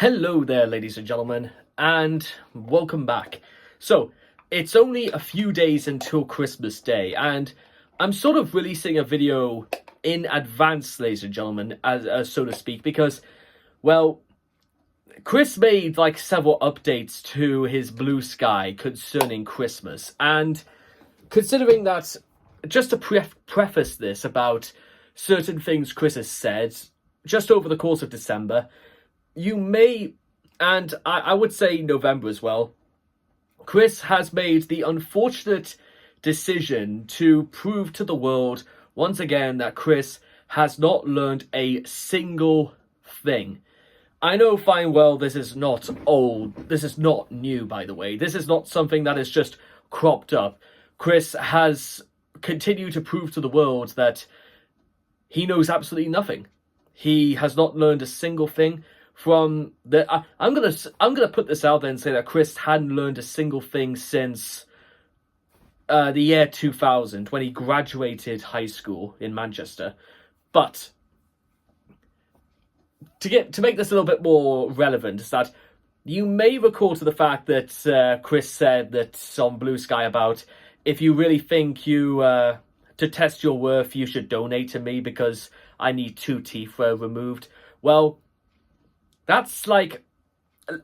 Hello there, ladies and gentlemen, and welcome back. So, it's only a few days until Christmas Day, and I'm sort of releasing a video in advance, ladies and gentlemen, as so to speak, because, well, Chris made like several updates to his Blue Sky concerning Christmas, and considering that, just to preface this about certain things Chris has said just over the course of December, you may, and I would say November as well, Chris has made the unfortunate decision to prove to the world once again that Chris has not learned a single thing. I know fine well this is not old, this is not new, by the way. This is not something that is just cropped up. Chris has continued to prove to the world that he knows absolutely nothing. He has not learned a single thing from the... I'm gonna put this out there and say that Chris hadn't learned a single thing since the year 2000, when he graduated high school in Manchester. But to make this a little bit more relevant, is that you may recall to the fact that Chris said that on Blue Sky about, if you really think you to test your worth, you should donate to me because I need 2 teeth removed. Well, that's like,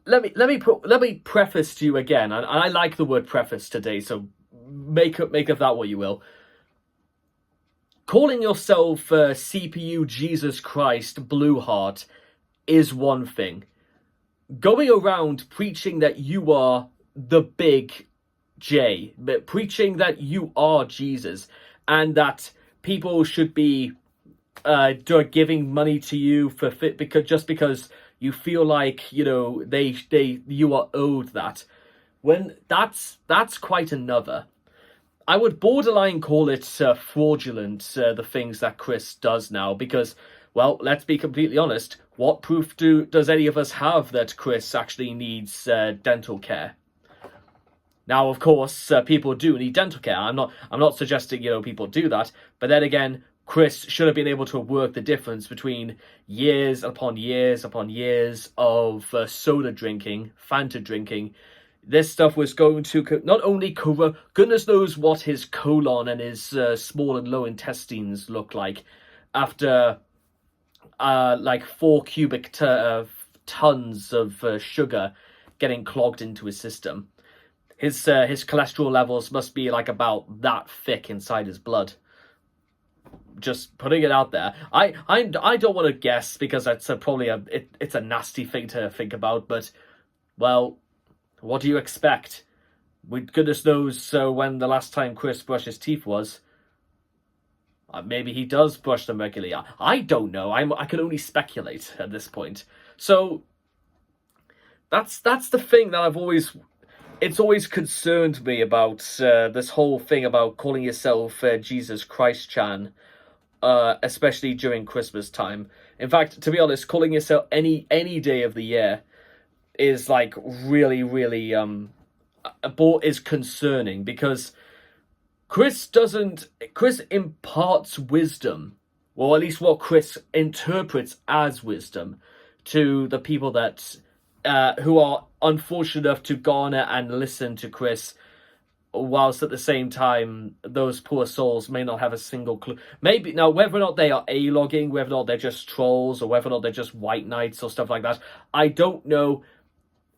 let me preface to you again, and I like the word preface today, so make of that what you will. Calling yourself CPU Jesus Christ Blueheart is one thing. Going around preaching that you are the big J, but preaching that you are Jesus, and that people should be giving money to you for because you feel like, you know, you are owed that. When that's quite another. I would borderline call it fraudulent, the things that Chris does now, because, well, let's be completely honest. What proof does any of us have that Chris actually needs dental care? Now, of course, people do need dental care. I'm not suggesting, you know, people do that, but then again, Chris should have been able to work the difference between years upon years upon years of soda drinking, Fanta drinking. This stuff was going to not only corrupt, goodness knows what his colon and his small and low intestines look like after like 4 cubic tons of sugar getting clogged into his system. His cholesterol levels must be like about that thick inside his blood. Just putting it out there. I don't want to guess, because that's probably it's a nasty thing to think about. But, well, what do you expect? Goodness knows when the last time Chris brushed his teeth was. Maybe he does brush them regularly. I don't know. I can only speculate at this point. So that's the thing that it's always concerned me about this whole thing about calling yourself Jesus Christ Chan, especially during Christmas time. In fact, to be honest, calling yourself any day of the year is like really is concerning, because Chris imparts wisdom, or at least what Chris interprets as wisdom, to the people that who are unfortunate enough to garner and listen to Chris, whilst at the same time those poor souls may not have a single clue. Maybe now, whether or not they are A-logging, whether or not they're just trolls, or whether or not they're just white knights or stuff like that, I don't know.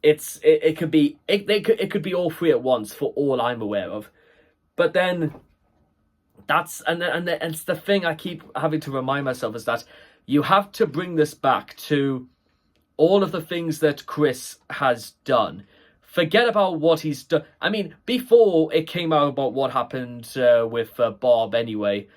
It could be all three at once, for all I'm aware of. But then and it's the thing I keep having to remind myself, is that you have to bring this back to all of the things that Chris has done. Forget about what he's done. I mean, before it came out about what happened with Bob anyway,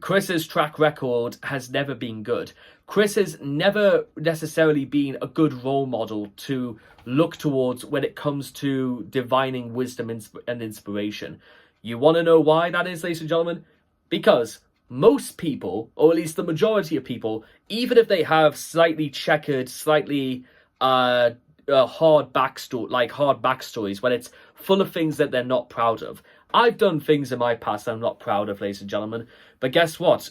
Chris's track record has never been good. Chris has never necessarily been a good role model to look towards when it comes to divining wisdom and inspiration. You want to know why that is, ladies and gentlemen? Because most people, or at least the majority of people, even if they have slightly checkered, slightly hard backstories, when it's full of things that they're not proud of. I've done things in my past I'm not proud of, ladies and gentlemen. But guess what?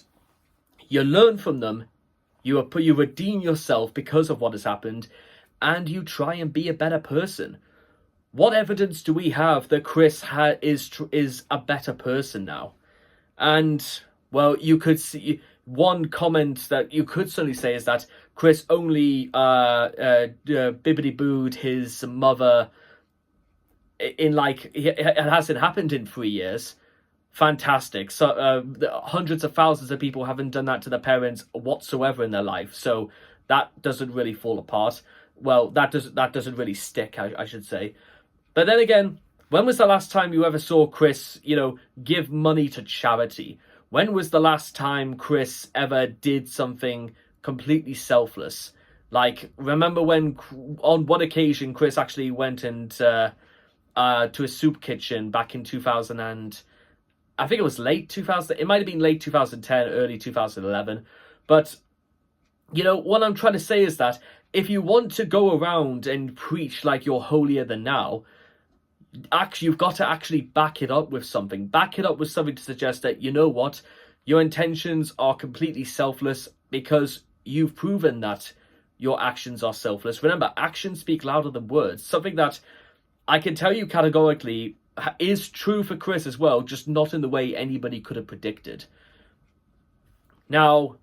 You learn from them. You redeem yourself because of what has happened, and you try and be a better person. What evidence do we have that Chris is a better person now? And, well, you could see one comment that you could certainly say is that Chris only bibbity booed his mother in like it hasn't happened in 3 years. Fantastic. So hundreds of thousands of people haven't done that to their parents whatsoever in their life. So that doesn't really fall apart. Well, that doesn't really stick, I should say. But then again, when was the last time you ever saw Chris, give money to charity? When was the last time Chris ever did something completely selfless? Like, remember when, on one occasion, Chris actually went and to a soup kitchen back in 2000 and I think it was late 2000. It might have been late 2010, early 2011. But, what I'm trying to say is that if you want to go around and preach like you're holier than thou, actually, you've got to actually back it up with something. Back it up with something to suggest that, you know what, your intentions are completely selfless because you've proven that your actions are selfless. Remember, actions speak louder than words. Something that I can tell you categorically is true for Chris as well, just not in the way anybody could have predicted. Now,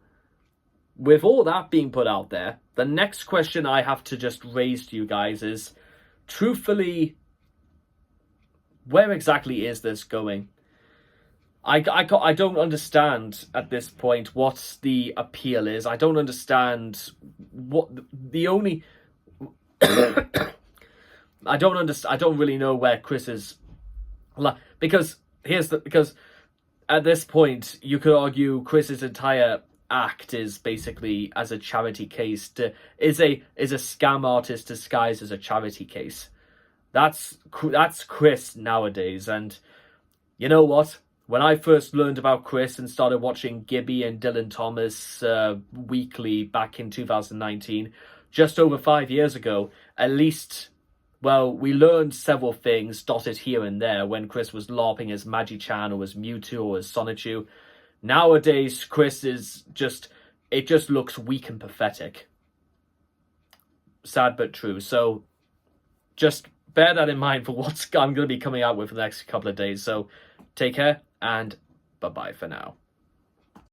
with all that being put out there, the next question I have to just raise to you guys is, truthfully, where exactly is this going? I don't understand at this point what the appeal is. I don't understand what the only... I don't really know where Chris is, because at this point you could argue Chris's entire act is basically as a charity case is a scam artist disguised as a charity case. That's Chris nowadays. And you know what? When I first learned about Chris and started watching Gibby and Dylan Thomas weekly back in 2019, just over 5 years ago, at least, well, we learned several things dotted here and there when Chris was LARPing as Magi-Chan or as Mewtwo or as Sonichu. Nowadays, Chris is it just looks weak and pathetic. Sad but true. So just bear that in mind for what I'm going to be coming out with for the next couple of days. So take care and bye-bye for now.